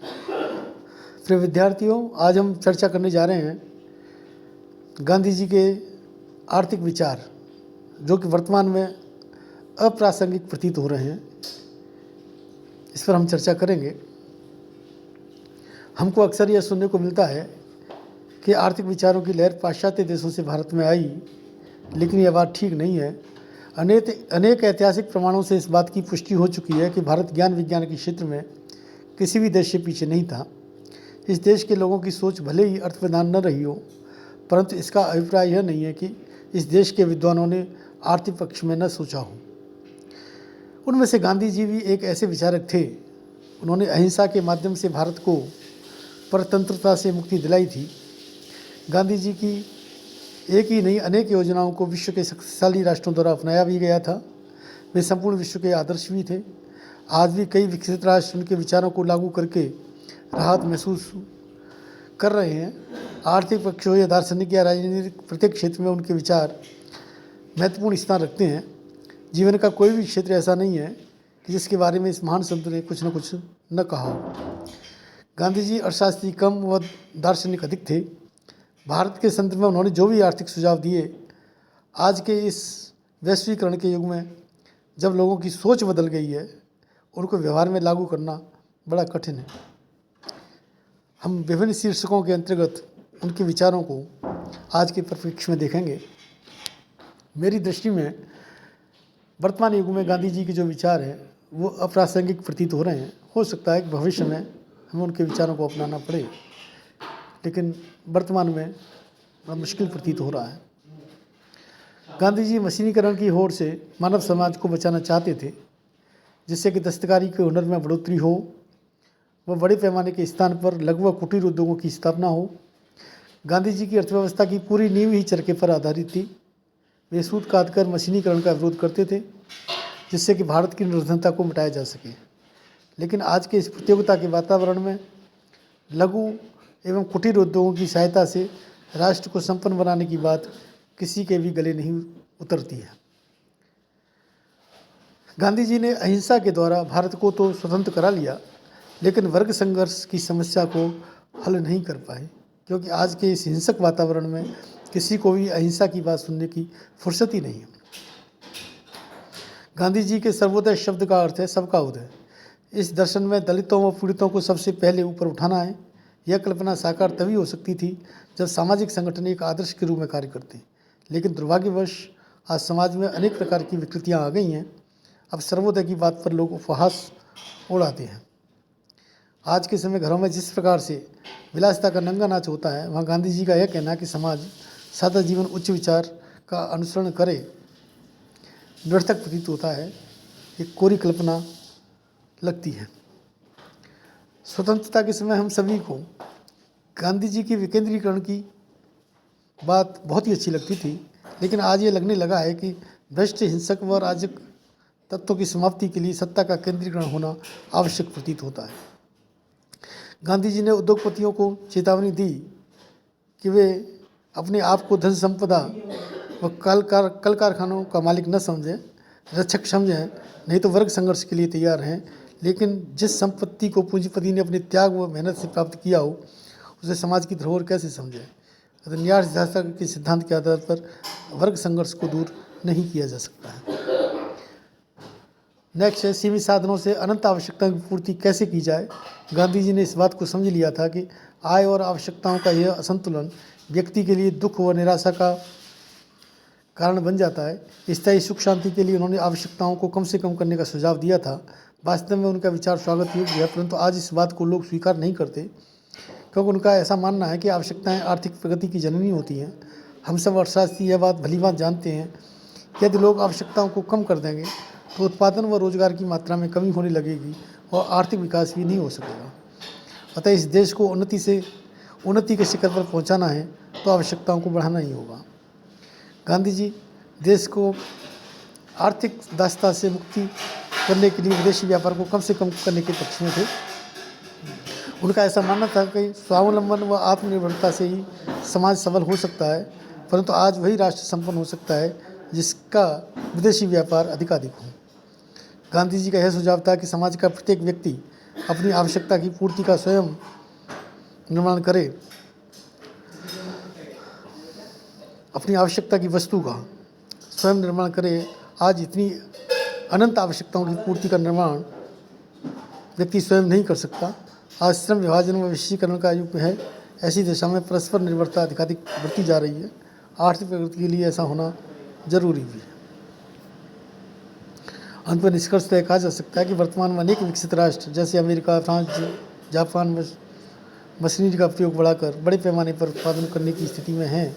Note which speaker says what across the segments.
Speaker 1: प्रिय विद्यार्थियों, आज हम चर्चा करने जा रहे हैं गांधी जी के आर्थिक विचार, जो कि वर्तमान में अप्रासंगिक प्रतीत हो रहे हैं। इस पर हम चर्चा करेंगे। हमको अक्सर यह सुनने को मिलता है कि आर्थिक विचारों की लहर पाश्चात्य देशों से भारत में आई, लेकिन यह बात ठीक नहीं है। अनेक ऐतिहासिक प्रमाणों से इस बात की पुष्टि हो चुकी है कि भारत ज्ञान विज्ञान के क्षेत्र में किसी भी देश से पीछे नहीं था। इस देश के लोगों की सोच भले ही अर्थप्रधान न रही हो, परंतु इसका अभिप्राय यह नहीं है कि इस देश के विद्वानों ने आर्थिक पक्ष में न सोचा हो। उनमें से गांधी जी भी एक ऐसे विचारक थे। उन्होंने अहिंसा के माध्यम से भारत को परतंत्रता से मुक्ति दिलाई थी। गांधी जी की एक ही नहीं अनेक योजनाओं को विश्व के शक्तिशाली राष्ट्रों द्वारा अपनाया भी गया था। वे संपूर्ण विश्व के आदर्श भी थे। आज भी कई विकसित राष्ट्र उनके विचारों को लागू करके राहत महसूस कर रहे हैं। आर्थिक पक्ष हो या दार्शनिक या राजनीतिक, प्रत्येक क्षेत्र में उनके विचार महत्वपूर्ण स्थान रखते हैं। जीवन का कोई भी क्षेत्र ऐसा नहीं है कि जिसके बारे में इस महान संत ने कुछ न कुछ न कहा हो। गांधी जी अर्थशास्त्री कम व दार्शनिक अधिक थे। भारत के संदर्भ में उन्होंने जो भी आर्थिक सुझाव दिए, आज के इस वैश्वीकरण के युग में जब लोगों की सोच बदल गई है, उनको व्यवहार में लागू करना बड़ा कठिन है। हम विभिन्न शीर्षकों के अंतर्गत उनके विचारों को आज के परिप्रेक्ष्य में देखेंगे। मेरी दृष्टि में वर्तमान युग में गांधी जी के जो विचार हैं वो अप्रासंगिक प्रतीत हो रहे हैं। हो सकता है कि भविष्य में हमें उनके विचारों को अपनाना पड़े, लेकिन वर्तमान में बड़ा मुश्किल प्रतीत हो रहा है। गांधी जी मशीनीकरण की होड़ से मानव समाज को बचाना चाहते थे, जिससे कि दस्तकारी के हुनर में बढ़ोतरी हो व बड़े पैमाने के स्थान पर लघु व कुटीर उद्योगों की स्थापना हो। गांधी जी की अर्थव्यवस्था की पूरी नींव ही चरखे पर आधारित थी। वे सूत काटकर मशीनीकरण का विरोध करते थे, जिससे कि भारत की निर्धनता को मिटाया जा सके। लेकिन आज के इस प्रतियोगिता के वातावरण में लघु एवं कुटीर उद्योगों की सहायता से राष्ट्र को संपन्न बनाने की बात किसी के भी गले नहीं उतरती है। गांधी जी ने अहिंसा के द्वारा भारत को तो स्वतंत्र करा लिया, लेकिन वर्ग संघर्ष की समस्या को हल नहीं कर पाए, क्योंकि आज के इस हिंसक वातावरण में किसी को भी अहिंसा की बात सुनने की फुर्सत ही नहीं है। गांधी जी के सर्वोदय शब्द का अर्थ है सबका उदय। इस दर्शन में दलितों व पीड़ितों को सबसे पहले ऊपर उठाना है। यह कल्पना साकार तभी हो सकती थी जब सामाजिक संगठन एक आदर्श के रूप में कार्य करते, लेकिन दुर्भाग्यवश आज समाज में अनेक प्रकार की विकृतियाँ आ गई हैं। अब सर्वोदय की बात पर लोग उपहास उड़ाते हैं। आज के समय घरों में जिस प्रकार से विलासिता का नंगा नाच होता है, वहाँ गांधी जी का यह कहना कि समाज सादा जीवन उच्च विचार का अनुसरण करे निरर्थक प्रतीत होता है। एक कोरी कल्पना लगती है। स्वतंत्रता के समय हम सभी को गांधी जी की विकेंद्रीकरण की बात बहुत ही अच्छी लगती थी, लेकिन आज ये लगने लगा है कि भ्रष्ट, हिंसक व अराजक तत्वों की समाप्ति के लिए सत्ता का केंद्रीकरण होना आवश्यक प्रतीत होता है। गांधी जी ने उद्योगपतियों को चेतावनी दी कि वे अपने आप को धन संपदा व कल कारखानों का मालिक न समझें, रक्षक समझें, नहीं तो वर्ग संघर्ष के लिए तैयार रहें। लेकिन जिस संपत्ति को पूंजीपति ने अपने त्याग व मेहनत से प्राप्त किया हो, उसे समाज की धरोहर कैसे समझें। न्याय शास्त्र के सिद्धांत के आधार पर वर्ग संघर्ष को दूर नहीं किया जा सकता है। नेक्स्ट है सीमित साधनों से अनंत आवश्यकताओं की पूर्ति कैसे की जाए। गांधी जी ने इस बात को समझ लिया था कि आय और आवश्यकताओं का यह असंतुलन व्यक्ति के लिए दुख व निराशा का कारण बन जाता है। स्थायी सुख शांति के लिए उन्होंने आवश्यकताओं को कम से कम करने का सुझाव दिया था। वास्तव में उनका विचार स्वागत योग्य है, परंतु आज इस बात को लोग स्वीकार नहीं करते, क्योंकि उनका ऐसा मानना है कि आवश्यकताएं आर्थिक प्रगति की जननी होती हैं। हम सब अर्थशास्त्री यह बात भली बात जानते हैं। यदि लोग आवश्यकताओं को कम कर देंगे तो उत्पादन व रोजगार की मात्रा में कमी होने लगेगी और आर्थिक विकास भी नहीं हो सकेगा। अतः इस देश को उन्नति के शिखर पर पहुंचाना है तो आवश्यकताओं को बढ़ाना ही होगा। गांधी जी देश को आर्थिक दासता से मुक्ति करने के लिए विदेशी व्यापार को कम से कम करने के पक्ष में थे। उनका ऐसा मानना था कि स्वावलंबन व आत्मनिर्भरता से ही समाज सबल हो सकता है, परंतु आज वही राष्ट्र संपन्न हो सकता है जिसका विदेशी व्यापार अधिकाधिक हो। गांधी जी का यह सुझाव था कि समाज का प्रत्येक व्यक्ति अपनी आवश्यकता की पूर्ति का स्वयं निर्माण करे, अपनी आवश्यकता की वस्तु का स्वयं निर्माण करे। आज इतनी अनंत आवश्यकताओं की पूर्ति का निर्माण व्यक्ति स्वयं नहीं कर सकता। आज श्रम विभाजन व विशेषीकरण का युग है। ऐसी दिशा में परस्पर निर्भरता अधिकाधिक बढ़ती जा रही है। आर्थिक प्रगति के लिए ऐसा होना जरूरी भी है। अंत में निष्कर्ष तय कहा जा सकता है कि वर्तमान में अनेक विकसित राष्ट्र जैसे अमेरिका, फ्रांस, जापान में मशीनरी का प्रयोग बढ़ाकर बड़े पैमाने पर उत्पादन करने की स्थिति में हैं।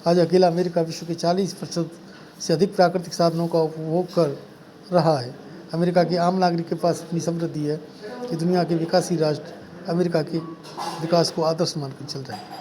Speaker 1: आज अकेला अमेरिका विश्व के 40% से अधिक प्राकृतिक साधनों का उपभोग कर रहा है। अमेरिका के आम नागरिक के पास इतनी समृद्धि है कि दुनिया के विकासशील राष्ट्र अमेरिका के विकास को आदर्श मानकर चल रहे हैं।